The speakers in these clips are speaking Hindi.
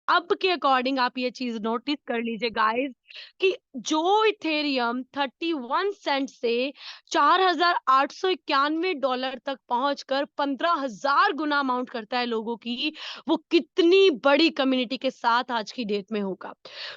अब के अकॉर्डिंग आप ये चीज नोटिस कर लीजिए गाइस कि जो इथेरियम 31 सेंट से $4,891 तक पहुंचकर 15,000 गुना अमाउंट करता है लोगों की, वो कितनी बड़ी कम्युनिटी के साथ आज की डेट में होगा।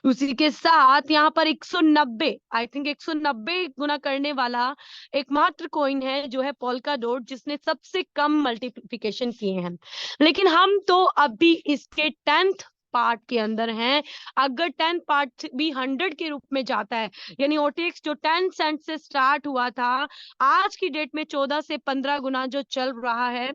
उसी के साथ यहाँ पर 190, आई थिंक 190 गुना करने वाला एकमात्र कॉइन है जो है पोल्का डॉट, जिसने सबसे कम मल्टीप्लिकेशन किए हैं। लेकिन हम तो अभी इसके 10th पार्ट के अंदर हैं। अगर 10th पार्ट भी 100 के रूप में जाता है, यानी ओटीएक्स जो 10 सेंट से स्टार्ट हुआ था, आज की डेट में 14 से 15 गुना जो चल रहा है,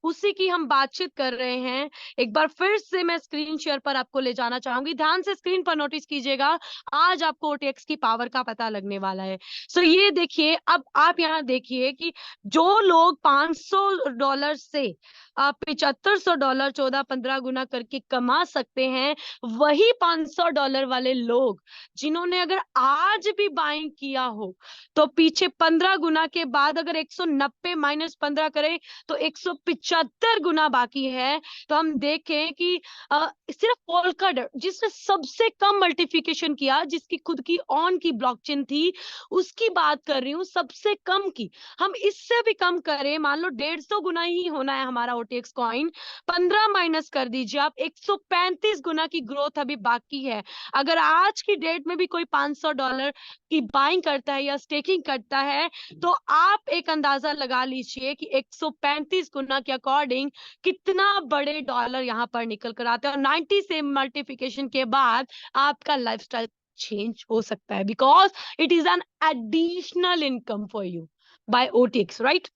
उसी की हम बातचीत कर रहे हैं। एक बार फिर से मैं स्क्रीन शेयर पर आपको ले जाना चाहूंगी, ध्यान से स्क्रीन पर नोटिस कीजिएगा। आज आपको ओटीएक्स की पावर का पता लगने वाला है। सो ये देखिए, अब आप यहाँ देखिए कि जो लोग $500 से $7,500 14-15 गुना करके कमा सकते हैं, वही $500 वाले लोग जिन्होंने अगर आज भी बाइंग किया हो, तो पीछे 15 गुना के बाद अगर 190 माइनस 15 करें तो 175 गुना बाकी है। तो हम देखें कि सिर्फ पोल्काडॉट जिसने सबसे कम मल्टीप्लिकेशन किया, जिसकी खुद की ऑन की ब्लॉकचेन थी, उसकी बात कर रही हूँ, सबसे कम की। हम इससे भी कम करें, मान लो 150 गुना ही होना है हमारा ओटीएक्स कॉइन, 15 माइनस कर दीजिए आप, 135 गुना की ग्रोथ अभी बाकी है। अगर आज की डेट में भी कोई $500 की बाइंग करता है या स्टेकिंग करता है, तो आप एक अंदाजा लगा लीजिए कि 135 गुना के अकॉर्डिंग कितना बड़े डॉलर यहाँ पर निकल कर आते हैं। और 90 से मल्टीप्लिकेशन के बाद आपका लाइफस्टाइल चेंज हो सकता है, because it is an additional income for you by OTX, right?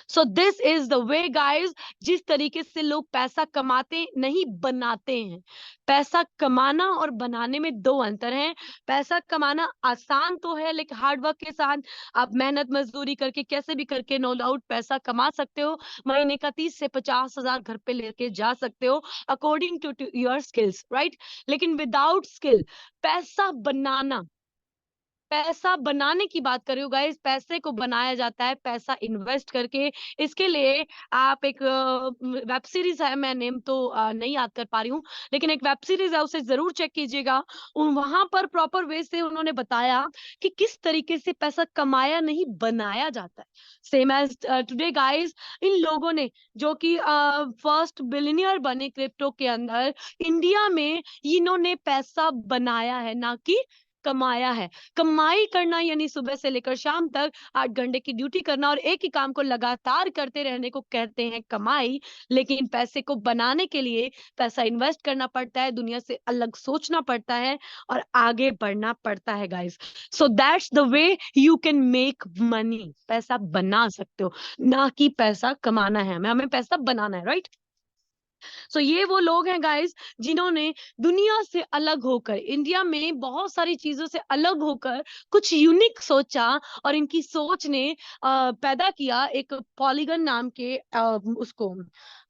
So this is the way guys, जिस तरीके से लोग पैसा कमाते नहीं बनाते हैं। पैसा कमाना और बनाने में दो अंतर हैं। पैसा कमाना आसान तो है, लेकिन हार्ड वर्क के साथ आप मेहनत मजदूरी करके कैसे भी करके नो डाउट पैसा कमा सकते हो। महीने का 30 से 50 हजार घर पे लेके जा सकते हो, according to your skills, right? लेकिन विदाउट स्किल पैसा बनाना, पैसा बनाने की बात कर रही हूँ गाइस, पैसे को बनाया जाता है पैसा इन्वेस्ट करके। इसके लिए आप एक वेब सीरीज है, मैं नेम तो नहीं याद कर पा रही हूँ, लेकिन एक वेब सीरीज है, उसे जरूर चेक कीजिएगा। वहां पर प्रॉपर वे से उन्होंने बताया कि किस तरीके से पैसा कमाया नहीं बनाया जाता है। सेम एज टुडे गाइस, इन लोगों ने जो कि फर्स्ट बिलियनियर बने क्रिप्टो के अंदर, इंडिया में इन्होंने पैसा बनाया है, ना कि कमाया है। कमाई करना यानी सुबह से लेकर शाम तक 8 घंटे की ड्यूटी करना और एक ही काम को लगातार करते रहने को कहते हैं कमाई। लेकिन पैसे को बनाने के लिए पैसा इन्वेस्ट करना पड़ता है, दुनिया से अलग सोचना पड़ता है और आगे बढ़ना पड़ता है guys. So that's the way you can make money. पैसा बना सकते हो, ना कि पैसा कमाना है, हमें हमें पैसा बनाना है, राइट? सो ये वो लोग हैं गाइस जिन्होंने दुनिया से अलग होकर, इंडिया में बहुत सारी चीजों से अलग होकर कुछ यूनिक सोचा, और इनकी सोच ने पैदा किया एक पॉलीगन नाम के उसको,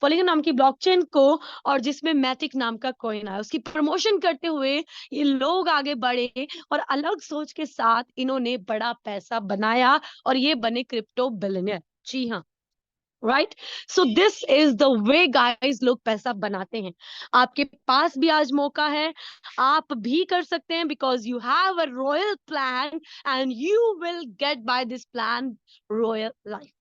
पॉलीगन नाम की ब्लॉकचेन को, और जिसमें मैटिक नाम का कॉइन आया। उसकी प्रमोशन करते हुए ये लोग आगे बढ़े और अलग सोच के साथ इन्होंने बड़ा पैसा बनाया और ये बने क्रिप्टो बिलियनियर। जी हाँ, right? So this is the way guys लोग पैसा बनाते हैं। आपके पास भी आज मौका है, आप भी कर सकते हैं, because you have a royal plan and you will get by this plan royal life.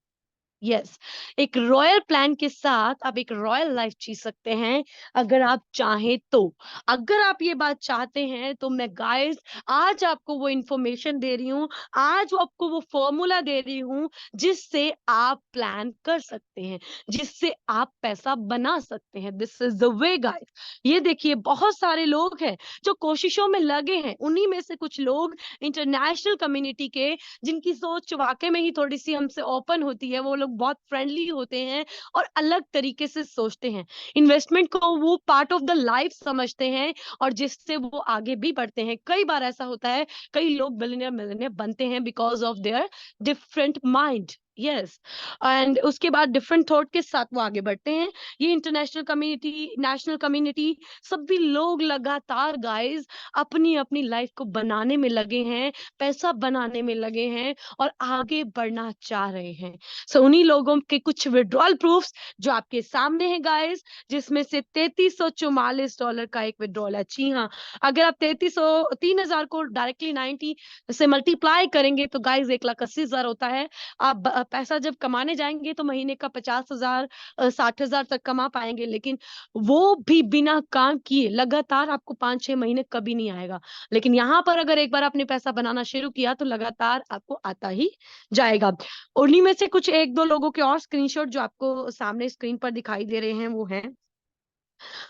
Yes, एक रॉयल प्लान के साथ आप एक रॉयल लाइफ जी सकते हैं, अगर आप चाहें तो। अगर आप ये बात चाहते हैं तो मैं गाइस आज आपको वो इंफॉर्मेशन दे रही हूँ, आज आपको वो फॉर्मूला दे रही हूँ, जिससे आप प्लान कर सकते हैं, जिससे आप पैसा बना सकते हैं। This is the way guys. ये देखिए, बहुत सारे लोग हैं जो कोशिशों में लगे हैं, उन्हीं में से कुछ लोग इंटरनेशनल कम्युनिटी के, जिनकी सोच वाकई में ही थोड़ी सी हमसे ओपन होती है, वो लोग बहुत फ्रेंडली होते हैं और अलग तरीके से सोचते हैं। इन्वेस्टमेंट को वो पार्ट ऑफ द लाइफ समझते हैं और जिससे वो आगे भी बढ़ते हैं। कई बार ऐसा होता है, कई लोग बिलियनियर मिलियनियर बनते हैं because of their different mind. Yes. And उसके बाद डिफरेंट थॉट के साथ वो आगे बढ़ते हैं। ये इंटरनेशनल कम्युनिटी, नेशनल कम्युनिटी, सभी लोग लगातार गाइस अपनी अपनी लाइफ को बनाने में लगे हैं, पैसा बनाने में लगे हैं और आगे बढ़ना चाह रहे हैं। सो उन्हीं लोगों के कुछ विड्रॉल प्रूफ्स जो आपके सामने है गाइस, जिसमें से $3344 का एक विड्रॉल है। जी हाँ, अगर आप 3000 को डायरेक्टली 90 से मल्टीप्लाई करेंगे तो गाइस 1,80,000 होता है। आप पैसा जब कमाने जाएंगे तो महीने का 50,000 60,000 तक कमा पाएंगे, लेकिन वो भी बिना काम किए लगातार आपको 5-6 महीने कभी नहीं आएगा। लेकिन यहाँ पर अगर एक बार आपने पैसा बनाना शुरू किया तो लगातार आपको आता ही जाएगा। उन्हीं में से कुछ एक दो लोगों के और स्क्रीनशॉट जो आपको सामने स्क्रीन पर दिखाई दे रहे हैं वो हैं।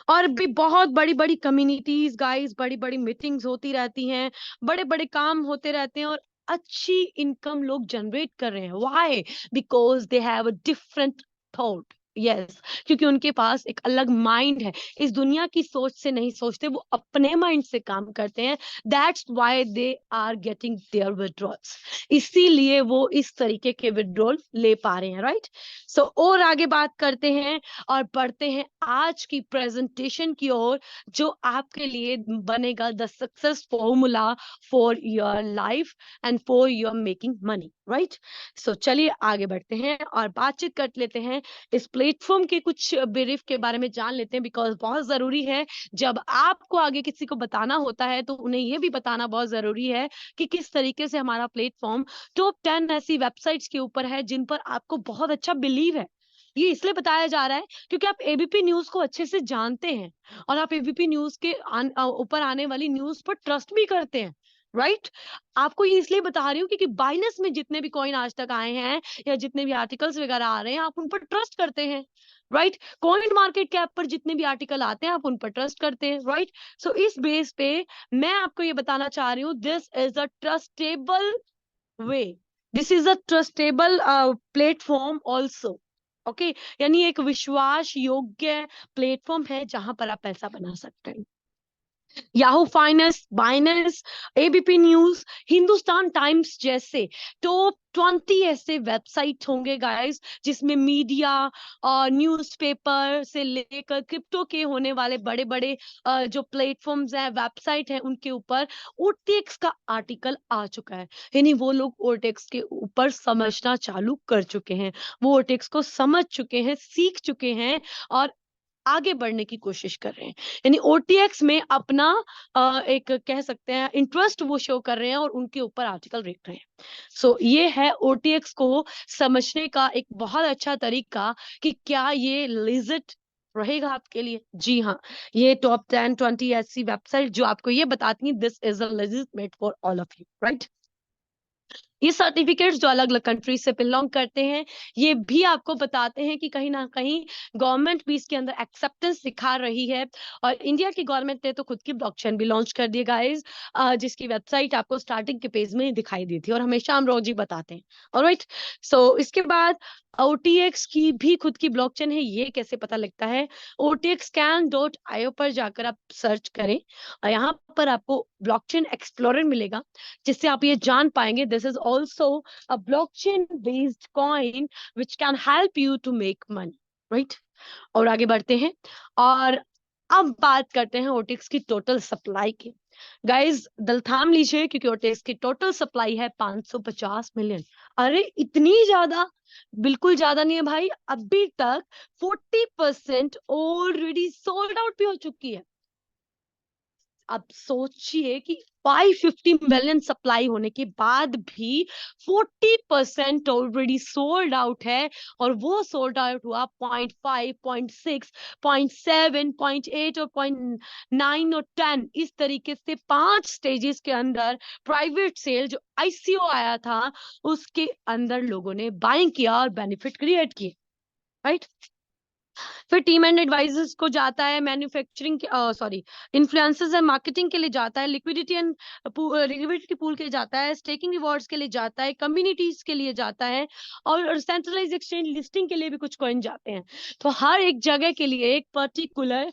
और भी बहुत बड़ी बड़ी कम्युनिटीज गाइस, बड़ी बड़ी मीटिंग्स होती रहती हैं, बड़े बड़े काम होते रहते हैं और अच्छी इनकम लोग जनरेट कर रहे हैं। Why? Because they have a different thought. Yes, क्योंकि उनके पास एक अलग माइंड है, इस दुनिया की सोच से नहीं सोचते, वो अपने माइंड से काम करते हैं। That's why they are getting their withdrawals, इसीलिए वो इस तरीके के विड्रॉल ले पा रहे हैं, राइट? सो और आगे बात करते हैं और बढ़ते हैं आज की प्रेजेंटेशन की ओर, जो आपके लिए बनेगा the success formula for your life and for your making money, right? So चलिए आगे बढ़ते हैं और बातचीत कर लेते हैं, इस प्लेटफॉर्म के कुछ ब्रीफ के बारे में जान लेते हैं, बिकॉज बहुत जरूरी है जब आपको आगे किसी को बताना होता है तो उन्हें यह भी बताना बहुत जरूरी है कि किस तरीके से हमारा प्लेटफॉर्म टॉप 10 ऐसी वेबसाइट्स के ऊपर है जिन पर आपको बहुत अच्छा बिलीव है। ये इसलिए बताया जा रहा है क्योंकि आप एबीपी न्यूज को अच्छे से जानते हैं और आप एबीपी न्यूज के ऊपर आने वाली न्यूज पर ट्रस्ट भी करते हैं, राइट? आपको ये इसलिए बता रही हूँ क्योंकि बाइनेंस में जितने भी कॉइन आज तक आए हैं या जितने भी आर्टिकल्स वगैरह आ रहे हैं आप उन पर ट्रस्ट करते हैं, राइट? कॉइन मार्केट कैप पर जितने भी आर्टिकल आते हैं आप उन पर ट्रस्ट करते हैं, राइट? सो इस बेस पे मैं आपको ये बताना चाह रही हूँ, this is a trustable way, this is a trustable platform also. Okay, यानी एक विश्वास योग्य प्लेटफॉर्म है जहां पर आप पैसा बना सकते हैं। Yahoo finance, Binance, ABP news, Hindustan times जैसे टॉप 20 ऐसे वेबसाइट होंगे गाइस जिसमें मीडिया और न्यूज़पेपर से लेकर क्रिप्टो के होने वाले बड़े बड़े जो प्लेटफॉर्म्स हैं, वेबसाइट है, उनके ऊपर ओटीएक्स का आर्टिकल आ चुका है। यानी वो लोग ओटीएक्स के ऊपर समझना चालू कर चुके हैं, वो ओटीएक्स को समझ चुके हैं, सीख चुके हैं और आगे बढ़ने की कोशिश कर रहे हैं। यानी ओटीएक्स में अपना एक कह सकते हैं इंटरेस्ट वो शो कर रहे हैं और उनके ऊपर आर्टिकल लिख रहे हैं। सो ये है ओटीएक्स को समझने का एक बहुत अच्छा तरीका कि क्या ये लिजिट रहेगा आपके लिए। जी हाँ, ये टॉप 10 20 ऐसी वेबसाइट जो आपको ये बताती हैं this is a legit made for all of you, right? ये सर्टिफिकेट्स जो अलग अलग कंट्री से बिलोंग करते हैं, ये भी आपको बताते हैं कि कहीं ना कहीं गवर्नमेंट भी इसके अंदर एक्सेप्टेंस दिखा रही है। और इंडिया की गवर्नमेंट ने तो खुद की ब्लॉकचेन भी लॉन्च कर दी गाइस, जिसकी वेबसाइट आपको स्टार्टिंग के पेज में दिखाई दी थी और हमेशा हम रोज ही बताते हैं। ऑलराइट, सो इसके बाद ओटीएक्स की भी खुद की ब्लॉकचेन है, ये कैसे पता लगता है? otxscan.io पर जाकर आप सर्च करें और यहाँ पर आपको ब्लॉकचेन एक्सप्लोरर मिलेगा, जिससे आप ये जान पाएंगे this is also a blockchain based coin which can help you to make money, right? और आगे बढ़ते हैं और अब बात करते हैं ओटीएक्स की टोटल सप्लाई की। गाइस दिल थाम लीजिए क्योंकि ओटीएक्स की टोटल सप्लाई है 550 मिलियन। अरे इतनी ज्यादा? बिल्कुल ज्यादा नहीं है भाई, अभी तक 40% ऑलरेडी सोल्ड आउट भी हो चुकी है। अब सोचिए कि 550 मिलियन सप्लाई होने के बाद भी 40% ऑलरेडी सोल्ड आउट है और वो सोल्ड आउट हुआ 0.5 0.6 0.7 0.8 और 0.9 और 10, इस तरीके से 5 स्टेजेस के अंदर प्राइवेट सेल जो आईसीओ आया था उसके अंदर लोगों ने बाइंग किया और बेनिफिट क्रिएट किए, राइट? फिर टीम एंड एडवाइजर्स को जाता है, manufacturing sorry influencers and marketing के लिए जाता है, लिक्विडिटी पूल के लिए जाता है, स्टेकिंग रिवॉर्ड्स के लिए जाता है, कम्युनिटीज के लिए जाता है और सेंट्रलाइज एक्सचेंज लिस्टिंग के लिए भी कुछ कॉइन जाते हैं। तो हर एक जगह के लिए एक पर्टिकुलर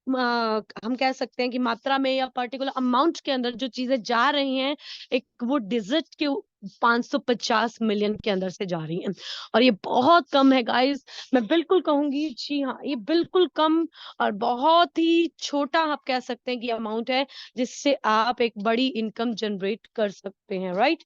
हम कह सकते हैं कि मात्रा में या पर्टिकुलर अमाउंट के अंदर जो चीजें जा रही हैं, एक वो डिजिट के 550 मिलियन के अंदर से जा रही हैं, और ये बहुत कम है गाइस। मैं बिल्कुल कहूंगी, जी हाँ, ये बिल्कुल कम और बहुत ही छोटा आप कह सकते हैं कि अमाउंट है, जिससे आप एक बड़ी इनकम जनरेट कर सकते हैं, right.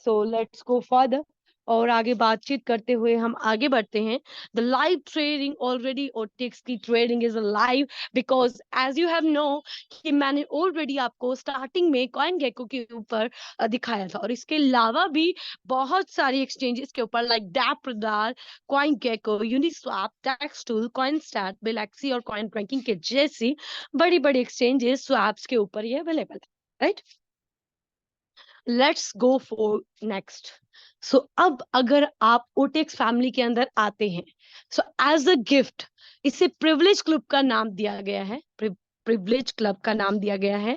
So let's go further, और आगे बातचीत करते हुए हम आगे बढ़ते हैं। The live trading, already OTX की trading is live, because as you have know कि मैंने ऑलरेडी आपको स्टार्टिंग में कॉइन गेको के ऊपर दिखाया था, और इसके अलावा भी बहुत सारी एक्सचेंजेस के ऊपर like dapp, coin gecko, Uniswap, DEXTools, coin stat, Bilaxy और कॉइन रैंकिंग के जैसी बड़ी बड़ी एक्सचेंजेस स्वैप्स के ऊपर ये अवेलेबल है, right. Let's go for next. So अब अगर आप ओटेक्स फैमिली के अंदर आते हैं, सो एज अ गिफ्ट, इसे प्रिविलेज क्लब का नाम दिया गया है, प्रिविलेज क्लब का नाम दिया गया है।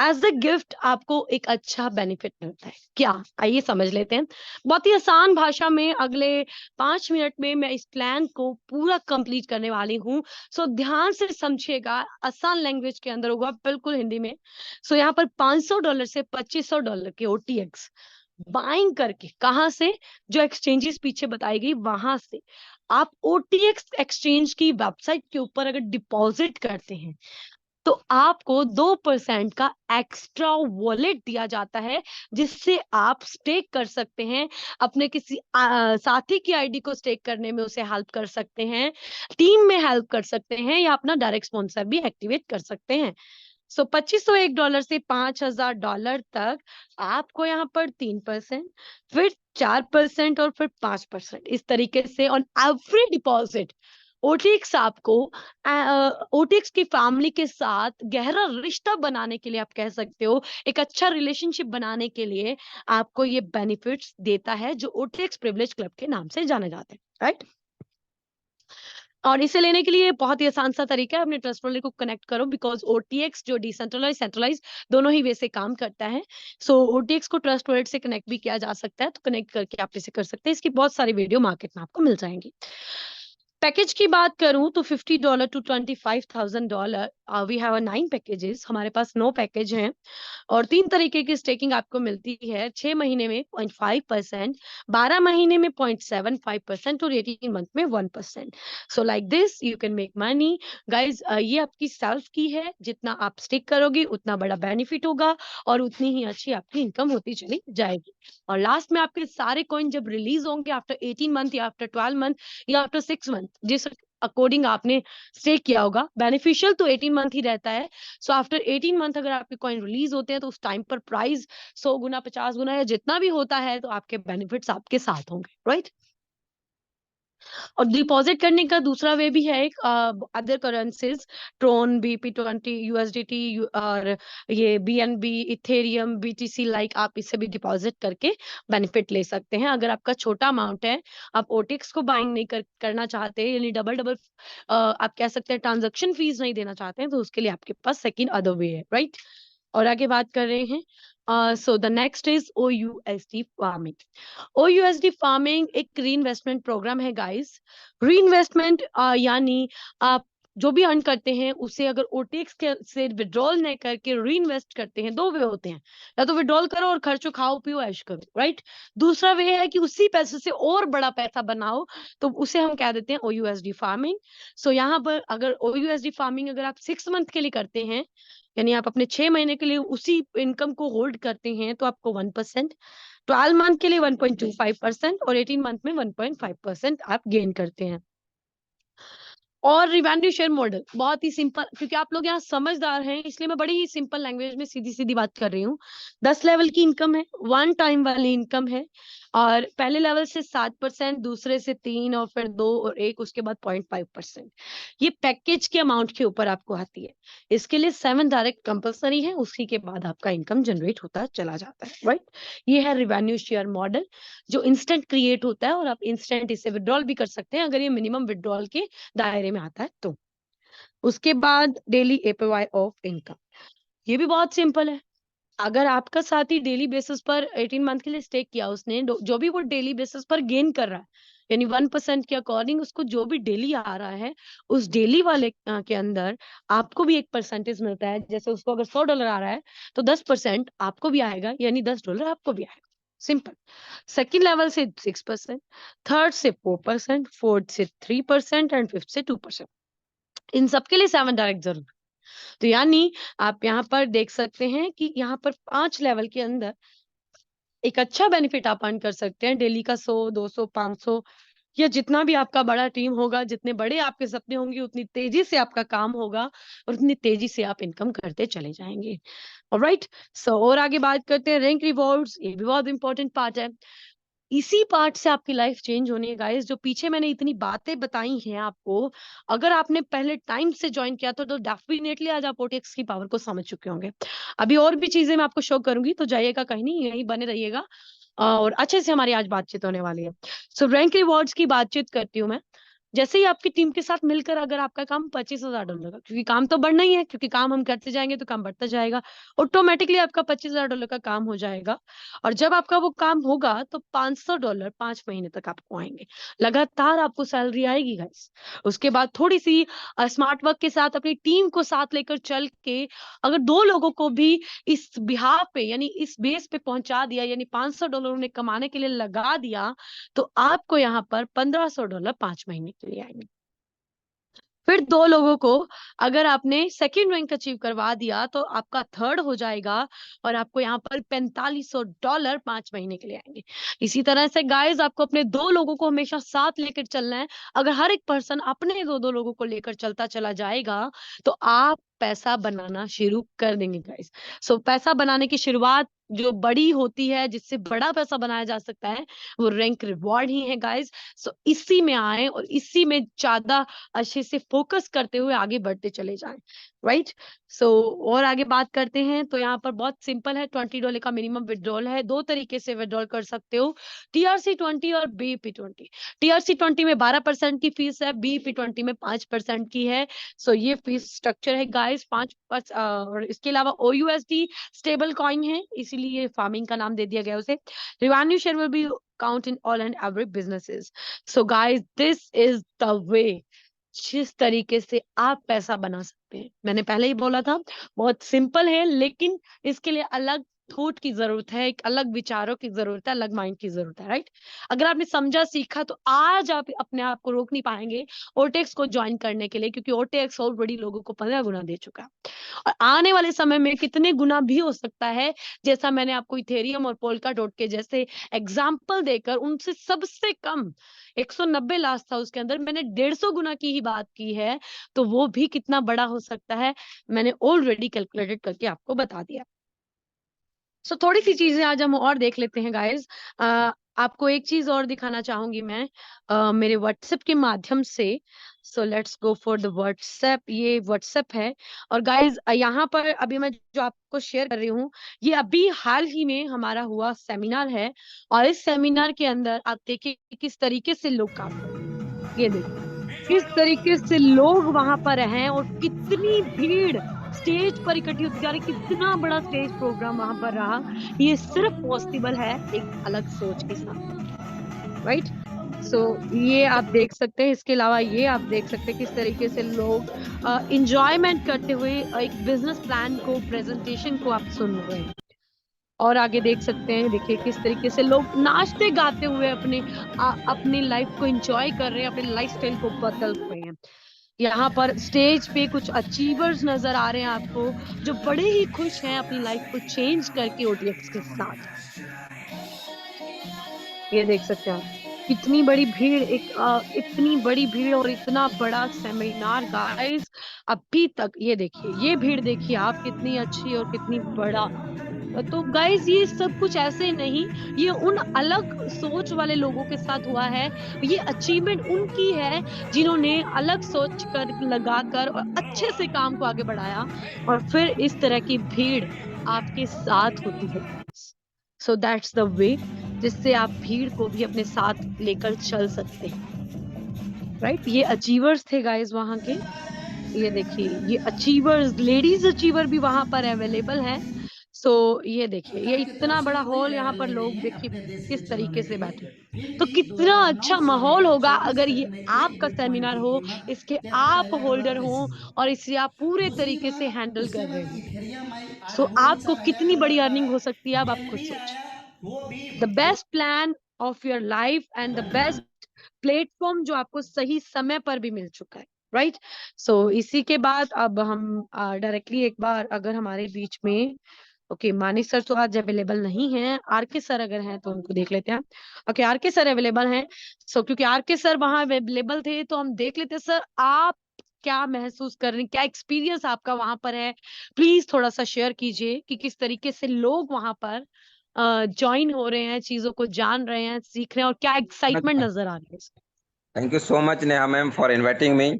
एज अ गिफ्ट आपको एक अच्छा बेनिफिट मिलता है, क्या, आइए समझ लेते हैं। बहुत ही आसान भाषा में अगले 5 मिनट में मैं इस प्लान को पूरा कंप्लीट करने वाली हूँ। सो ध्यान से समझिएगा, आसान लैंग्वेज के अंदर होगा, बिल्कुल हिंदी में। सो यहाँ पर $500 से $2500 के ओटीएक्स बाइंग करके, कहां से, जो एक्सचेंजेस पीछे बताई गई वहां से आप ओटीएक्स एक्सचेंज की वेबसाइट के ऊपर अगर डिपॉजिट करते हैं, तो आपको 2% का एक्स्ट्रा वॉलेट दिया जाता है, जिससे आप स्टेक कर सकते हैं, अपने किसी साथी की आईडी को स्टेक करने में उसे हेल्प कर सकते हैं, टीम में हेल्प कर सकते हैं, या अपना डायरेक्ट स्पॉन्सर भी एक्टिवेट कर सकते हैं। सो $2501 से $5000 तक आपको यहाँ पर 3%, फिर 4% और फिर 5%, इस तरीके से ऑन एवरी डिपॉजिट ओटीएक्स आपको ओटीएक्स की फैमिली के साथ गहरा रिश्ता बनाने के लिए, आप कह सकते हो एक अच्छा रिलेशनशिप बनाने के लिए, आपको ये बेनिफिट्स देता है, जो ओटीएक्स प्रिविलेज क्लब के नाम से जाने जाते हैं, राइट। और इसे लेने के लिए बहुत ही आसान सा तरीका है, अपने ट्रस्ट वॉलेट को कनेक्ट करो, बिकॉज ओटीएक्स जो डिसेंट्रलाइज सेंट्रलाइज दोनों ही वे से काम करता है। सो ओटीएक्स को ट्रस्ट वॉलेट से कनेक्ट भी किया जा सकता है, तो कनेक्ट करके आप इसे कर सकते हैं। इसकी बहुत सारी वीडियो मार्केट में आपको मिल जाएंगी। पैकेज की बात करूं तो $50 to $25,000, वी हैव 9 पैकेजेस, हमारे पास 9 पैकेज हैं, और 3 तरीके की स्टेकिंग आपको मिलती है। 6 महीने में 0.5%, 12 महीने में 0.75% और 18 मंथ में 1%। So like this you can make money guys. ये आपकी सेल्फ की है, जितना आप स्टेक करोगे उतना बड़ा बेनिफिट होगा, और उतनी ही अच्छी आपकी इनकम होती चली जाएगी। और लास्ट में आपके सारे कॉइन जब रिलीज होंगे आफ्टर 18 मंथ या आफ्टर 12 मंथ या आफ्टर 6 मंथ, जिस अकॉर्डिंग आपने स्टेक किया होगा, बेनिफिशियल तो 18 मंथ ही रहता है। सो आफ्टर 18 मंथ अगर आपके कॉइन रिलीज होते हैं, तो उस टाइम पर प्राइस 100 गुना, 50 गुना या जितना भी होता है, तो आपके बेनिफिट्स आपके साथ होंगे, राइट। और डिपॉजिट करने का दूसरा वे भी है, एक अदर करेंसीज, ट्रोन, BP20, यूएसडीटी, और ये बीएनबी, इथेरियम, बीटीसी, लाइक आप इससे भी डिपॉजिट करके बेनिफिट ले सकते हैं। अगर आपका छोटा अमाउंट है, आप ओटिक्स को बाइंग नहीं करना चाहते, यानी डबल डबल आप कह सकते हैं ट्रांजेक्शन फीस नहीं देना चाहते हैं, तो उसके लिए आपके पास सेकेंड अदर वे है, राइट। और आगे बात कर रहे हैं, so the next is OUSD farming. OUSD farming एक री इन्वेस्टमेंट प्रोग्राम है गाइस। री इन्वेस्टमेंट यानी आप जो भी अर्न करते हैं, उसे अगर ओटीएक्स के से विड्रॉल नहीं करके री इन्वेस्ट करते हैं, दो वे होते हैं, या तो विड्रॉल करो और खर्चो, खाओ पियो ऐश करो, राइट। दूसरा वे है कि उसी पैसे से और बड़ा पैसा बनाओ, तो उसे हम कह देते हैं OUSD फार्मिंग। सो यहाँ पर अगर OUSD फार्मिंग अगर आप 6 मंथ के लिए करते हैं, यानी आप अपने 6 महीने के लिए उसी इनकम को होल्ड करते हैं, तो आपको 1%, 12 मंथ के लिए 1.25% और 18 मंथ में 1.5% आप गेन करते हैं। और रिवेन्यू शेयर मॉडल बहुत ही सिंपल, क्योंकि आप लोग यहाँ समझदार हैं, इसलिए मैं बड़ी ही सिंपल लैंग्वेज में सीधी सीधी बात कर रही हूँ। 10 लेवल की इनकम है, 1 टाइम वाली इनकम है, और पहले लेवल से 7%, दूसरे से 3, और फिर 2 और 1, उसके बाद 0.5%। ये पैकेज के अमाउंट के ऊपर आपको आती है। इसके लिए 7 डायरेक्ट कंपलसरी है, उसी के बाद आपका इनकम जनरेट होता चला जाता है, राइट। ये है रिवेन्यू शेयर मॉडल, जो इंस्टेंट क्रिएट होता है, और आप इंस्टेंट इसे विड्रॉल भी कर सकते हैं, अगर ये मिनिमम विड्रॉल के दायरे में आता है तो। उसके बाद डेली एपीवाई ऑफ इनकम, ये भी बहुत सिंपल है। अगर आपका साथी डेली बेसिस पर 18 मंथ के लिए स्टेक किया, उसने जो भी वो डेली बेसिस पर गेन कर रहा है, यानी 1% के अकॉर्डिंग उसको जो भी डेली आ रहा है, उस डेली वाले के अंदर आपको भी एक परसेंटेज मिलता है। जैसे उसको अगर $100 आ रहा है, तो 10% आपको भी आएगा, यानी $10 आपको भी आएगा। सिंपल। सेकंड लेवल से 6%, थर्ड से 4%, फोर्थ से 3% एंड फिफ्थ से 2%। इन सबके लिए 7 डायरेक्ट जरूर। तो यानी आप यहाँ पर देख सकते हैं कि यहाँ पर 5 लेवल के अंदर एक अच्छा बेनिफिट आप अर्न कर सकते हैं। डेली का 100, 200, 500 या जितना भी आपका बड़ा टीम होगा, जितने बड़े आपके सपने होंगे, उतनी तेजी से आपका काम होगा और उतनी तेजी से आप इनकम करते चले जाएंगे। ऑलराइट। सो और आगे बात करते हैं रैंक रिवॉर्ड्स। ये भी बहुत इंपॉर्टेंट पार्ट है। इसी पार्ट से आपकी लाइफ चेंज होनी है गाइस। जो पीछे मैंने इतनी बातें बताई हैं आपको, अगर आपने पहले टाइम से ज्वाइन किया था तो डेफिनेटली आज आप ओटीएक्स की पावर को समझ चुके होंगे। अभी और भी चीजें मैं आपको शो करूंगी, तो जाइएगा कहीं नहीं, यहीं बने रहिएगा और अच्छे से हमारी आज बातचीत होने वाली है। सो रैंक रिवॉर्ड्स की बातचीत करती हूँ मैं। जैसे ही आपकी टीम के साथ मिलकर अगर आपका काम $25,000 का, क्योंकि काम तो बढ़ना ही है, क्योंकि काम हम करते जाएंगे तो काम बढ़ता जाएगा, ऑटोमेटिकली आपका $25,000 का काम हो जाएगा। और जब आपका वो काम होगा तो $500 5 महीने तक आपको आएंगे। लगातार आपको सैलरी आएगी गाइस। उसके बाद थोड़ी सी स्मार्ट वर्क के साथ अपनी टीम को साथ लेकर चल के अगर 2 लोगों को भी इस बिहाफ पे यानी इस बेस पे पहुंचा दिया, यानी $500 उन्हें कमाने के लिए लगा दिया, तो आपको यहाँ पर $1,500 5 महीने के लिए आएंगे। फिर 2 लोगों को अगर आपने सेकंड रैंक अचीव करवा दिया तो आपका थर्ड हो जाएगा और आपको यहाँ पर $4,500 5 महीने के लिए आएंगे। इसी तरह से गाइस आपको अपने 2 लोगों को हमेशा साथ लेकर चलना है। अगर हर एक पर्सन अपने 2-2 लोगों को लेकर चलता चला जाएगा तो आप पैसा बनाना शुरू कर देंगे गाइस। सो पैसा बनाने की शुरुआत जो बड़ी होती है, जिससे बड़ा पैसा बनाया जा सकता है, वो रैंक रिवॉर्ड ही है गाइस। सो इसी में आए और इसी में ज्यादा अच्छे से फोकस करते हुए आगे बढ़ते चले जाएं। राइट। सो और आगे बात करते हैं तो यहाँ पर बहुत सिंपल है। $20 का मिनिमम विड्रॉल है। 2 तरीके से विड्रॉल कर सकते हो, TRC20 और BEP20। TRC20 में 12% की फीस है, BEP20 में 5% की है। सो ये फीस स्ट्रक्चर है गाइस। 5 और इसके अलावा OUSD स्टेबल कॉइन है, इसीलिए फार्मिंग का नाम दे दिया गया उसे। Revenue share will be count in all and every businesses. So guys this is the वे जिस तरीके से आप पैसा बना सकते हैं। मैंने पहले ही बोला था बहुत सिंपल है, लेकिन इसके लिए अलग थॉट की जरूरत है, एक अलग विचारों की जरूरत है, अलग माइंड की जरूरत है। राइट। अगर आपने समझा सीखा तो आज आप अपने आप को रोक नहीं पाएंगे ओटेक्स को ज्वाइन करने के लिए, क्योंकि ओटेक्स ऑलरेडी लोगों को 15 गुना दे चुका है और आने वाले समय में कितने गुना भी हो सकता है। जैसा मैंने आपको इथेरियम और पोल्का डॉट के जैसे एग्जाम्पल देकर उनसे सबसे कम 190 लाख था, उसके अंदर मैंने 150 गुना की ही बात की है, तो वो भी कितना बड़ा हो सकता है मैंने ऑलरेडी कैलकुलेटेड करके आपको बता दिया। सो थोड़ी सी चीजें आज हम और देख लेते हैं गाइस। आपको एक चीज और दिखाना चाहूंगी मैं मेरे व्हाट्सएप के माध्यम से। सो let's go for the WhatsApp. ये व्हाट्सएप है और गाइस यहाँ पर अभी मैं जो आपको शेयर कर रही हूँ, ये अभी हाल ही में हमारा हुआ सेमिनार है। और इस सेमिनार के अंदर आप देखिए किस तरीके से लोग काम कर रहे हैं। ये देखिए किस तरीके से लोग वहां पर हैं और कितनी भीड़ स्टेज पर इकट्ठी होती जा रही, कितना बड़ा स्टेज प्रोग्राम वहां पर रहा। ये सिर्फ पॉसिबल है एक अलग सोच के साथ। राइट। सो ये आप देख सकते हैं। इसके अलावा ये आप देख सकते हैं किस तरीके से लोग इंजॉयमेंट करते हुए एक बिजनेस प्लान को, प्रेजेंटेशन को आप सुन रहे हैं। और आगे देख सकते हैं, देखिए किस तरीके से लोग नाचते गाते हुए अपनी लाइफ को एंजॉय कर रहे हैं, अपने लाइफस्टाइल को बदल रहे हैं। यहाँ पर स्टेज पे कुछ अचीवर्स नजर आ रहे हैं आपको, जो बड़े ही खुश हैं अपनी लाइफ को चेंज करके ओटीएक्स के साथ। ये देख सकते हैं आप कितनी बड़ी भीड़, इतनी बड़ी भीड़ और इतना बड़ा सेमिनार गाइस। अभी तक ये देखिए, ये भीड़ देखिए आप कितनी अच्छी और कितनी बड़ा। तो गाइज ये सब कुछ ऐसे नहीं, ये उन अलग सोच वाले लोगों के साथ हुआ है। ये अचीवमेंट उनकी है जिन्होंने अलग सोच कर लगाकर और अच्छे से काम को आगे बढ़ाया और फिर इस तरह की भीड़ आपके साथ होती है। सो दैट्स द वे जिससे आप भीड़ को भी अपने साथ लेकर चल सकते हैं। राइट। ये अचीवर्स थे गाइज वहां के। ये देखिए ये अचीवर्स, लेडीज अचीवर भी वहां पर अवेलेबल है। सो ये देखिए ये इतना बड़ा हॉल, यहाँ पर लोग देखिए किस तरीके से बैठे। तो कितना अच्छा माहौल होगा अगर ये आपका सेमिनार हो, इसके आप होल्डर हो और इसे आप पूरे तरीके से हैंडल कर रहे हो। सो आपको कितनी बड़ी अर्निंग हो सकती है अब आप खुद सोचिए। The best plan of your life and the best platform जो आपको सही समय पर भी मिल चुका है, राइट। सो इसी के बाद अब हम डायरेक्टली एक बार अगर हमारे बीच में, ओके, मानिश सर तो आज अवेलेबल नहीं है, आर के सर अगर हैं तो उनको देख लेते हैं। ओके, आर के सर अवेलेबल हैं। सो क्योंकि आर के सर वहां अवेलेबल थे तो हम देख लेते हैं। सर, आप क्या महसूस कर रहे हैं, क्या एक्सपीरियंस आपका वहां पर है, प्लीज थोड़ा सा शेयर कीजिए कि किस तरीके से लोग वहां पर ज्वाइन हो रहे हैं, चीजों को जान रहे हैं, सीख रहे हैं, और क्या एक्साइटमेंट नजर आ रही है। Thank you so much Neha ma'am for inviting me.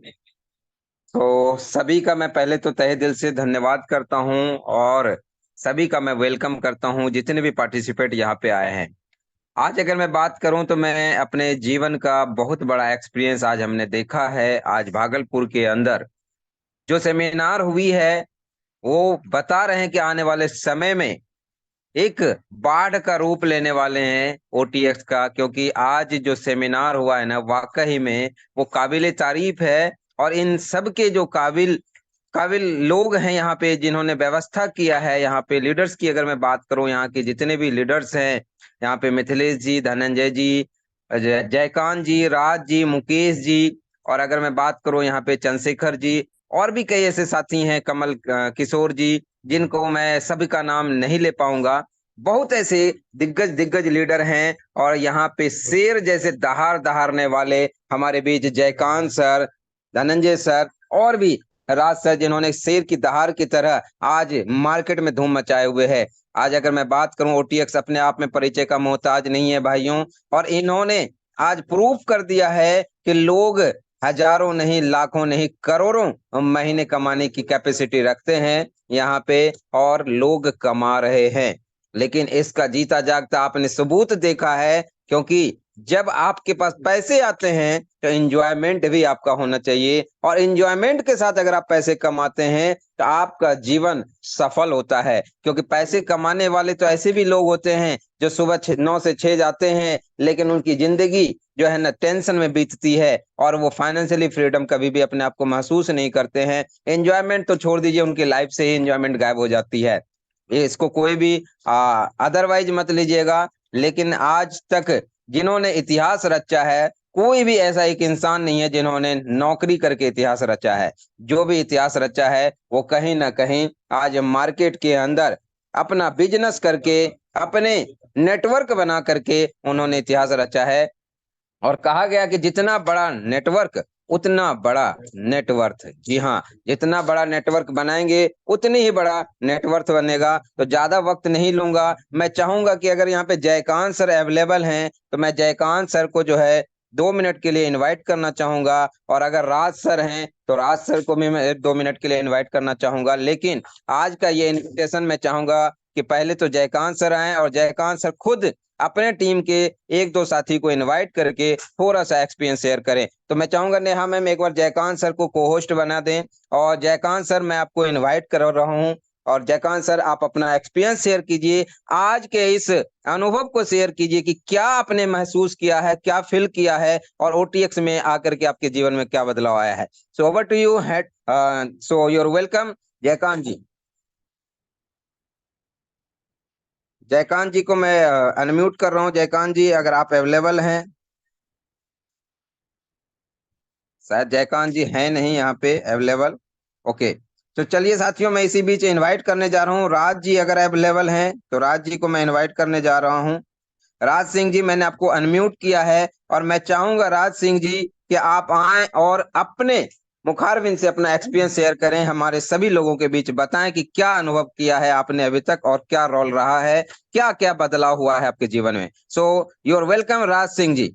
तो सभी का मैं पहले तो तहे दिल से धन्यवाद करता हूं और सभी का मैं वेलकम करता हूं जितने भी पार्टिसिपेट यहाँ पे आए हैं। आज अगर मैं बात करूं तो मैं अपने जीवन का बहुत बड़ा एक्सपीरियंस आज हमने देखा है। आज भागलपुर के अंदर जो सेमिनार हुई है वो बता रहे हैं कि आने वाले समय में एक बाढ़ का रूप लेने वाले हैं ओटीएक्स का, क्योंकि आज जो सेमिनार हुआ है ना वाकई में वो काबिले तारीफ है। और इन सब के जो काबिल काबिल लोग हैं यहाँ पे जिन्होंने व्यवस्था किया है, यहाँ पे लीडर्स की अगर मैं बात करूं, यहाँ के जितने भी लीडर्स हैं, यहाँ पे मिथिलेश जी, धनंजय जी, जयकांत जी, राज जी, मुकेश जी, और अगर मैं बात करूं यहाँ पे चंद्रशेखर जी, और भी कई ऐसे साथी हैं, कमल किशोर जी, जिनको मैं सभी का नाम नहीं ले पाऊंगा। बहुत ऐसे दिग्गज दिग्गज लीडर हैं और यहाँ पे शेर जैसे दहाड़ दहाड़ने वाले हमारे बीच जयकांत सर, धनंजय सर और भी राज सर, जिन्होंने शेर की दहाड़ की तरह आज मार्केट में धूम मचाए हुए है। आज अगर मैं बात करूं, ओटीएक्स अपने आप में परिचय का मोहताज नहीं है भाइयों, और इन्होंने आज प्रूफ कर दिया है कि लोग हजारों नहीं, लाखों नहीं, करोड़ों महीने कमाने की कैपेसिटी रखते हैं यहाँ पे, और लोग कमा रहे हैं। लेकिन इसका जीता जागता आपने सबूत देखा है, क्योंकि जब आपके पास पैसे आते हैं तो एंजॉयमेंट भी आपका होना चाहिए, और एंजॉयमेंट के साथ अगर आप पैसे कमाते हैं तो आपका जीवन सफल होता है। क्योंकि पैसे कमाने वाले तो ऐसे भी लोग होते हैं जो सुबह 9 से 6 जाते हैं, लेकिन उनकी जिंदगी जो है ना टेंशन में बीतती है और वो फाइनेंशियली फ्रीडम कभी भी अपने आप को महसूस नहीं करते हैं। एंजॉयमेंट तो छोड़ दीजिए, उनकी लाइफ से ही एंजॉयमेंट गायब हो जाती है। ये इसको कोई भी अदरवाइज मत लीजिएगा। लेकिन आज तक जिन्होंने इतिहास रचा है, कोई भी ऐसा एक इंसान नहीं है जिन्होंने नौकरी करके इतिहास रचा है। जो भी इतिहास रचा है वो कहीं ना कहीं आज मार्केट के अंदर अपना बिजनेस करके, अपने नेटवर्क बना करके उन्होंने इतिहास रचा है। और कहा गया कि जितना बड़ा नेटवर्क उतना बड़ा नेटवर्थ। जी हाँ, जितना बड़ा नेटवर्क बनाएंगे उतनी ही बड़ा नेटवर्थ बनेगा। तो ज्यादा वक्त नहीं लूंगा, मैं चाहूंगा कि अगर यहाँ पे जयकांत सर अवेलेबल हैं तो मैं जयकांत सर को जो है 2 मिनट के लिए इनवाइट करना चाहूंगा, और अगर राज सर हैं तो राज सर को भी मैं 2 मिनट के लिए इनवाइट करना चाहूंगा। लेकिन आज का ये इन्विटेशन मैं चाहूंगा कि पहले तो जयकांत सर आए और जयकांत सर खुद अपने टीम के एक दो साथी को इनवाइट करके थोड़ा सा एक्सपीरियंस शेयर करें। तो मैं चाहूंगा नेहा मैम एक बार जयकांत सर को को होस्ट बना दें। और जयकांत सर, मैं आपको इनवाइट कर रहा हूं, और जयकांत सर आप अपना एक्सपीरियंस शेयर कीजिए, आज के इस अनुभव को शेयर कीजिए कि क्या आपने महसूस किया है, क्या फील किया है, और ओटीएक्स में आकर के आपके जीवन में क्या बदलाव आया है। So over to you head, so you're welcome Jaikant ji. Jaikant ji को मैं अनम्यूट कर रहा हूँ। जयकांत जी अगर आप अवेलेबल हैं, शायद जयकांत जी हैं नहीं यहाँ पे अवेलेबल। ओके, तो चलिए साथियों, मैं इसी बीच इनवाइट करने जा रहा हूँ। राज जी अगर अवेलेबल हैं तो राज जी को मैं इनवाइट करने जा रहा हूँ। राज सिंह जी, मैंने आपको अनम्यूट किया है और मैं चाहूंगा राज सिंह जी कि आप आएं और अपने मुखारबिंद से अपना एक्सपीरियंस शेयर करें, हमारे सभी लोगों के बीच बताएं कि क्या अनुभव किया है आपने अभी तक और क्या रोल रहा है, क्या क्या बदलाव हुआ है आपके जीवन में। So you're welcome Raj Singh ji.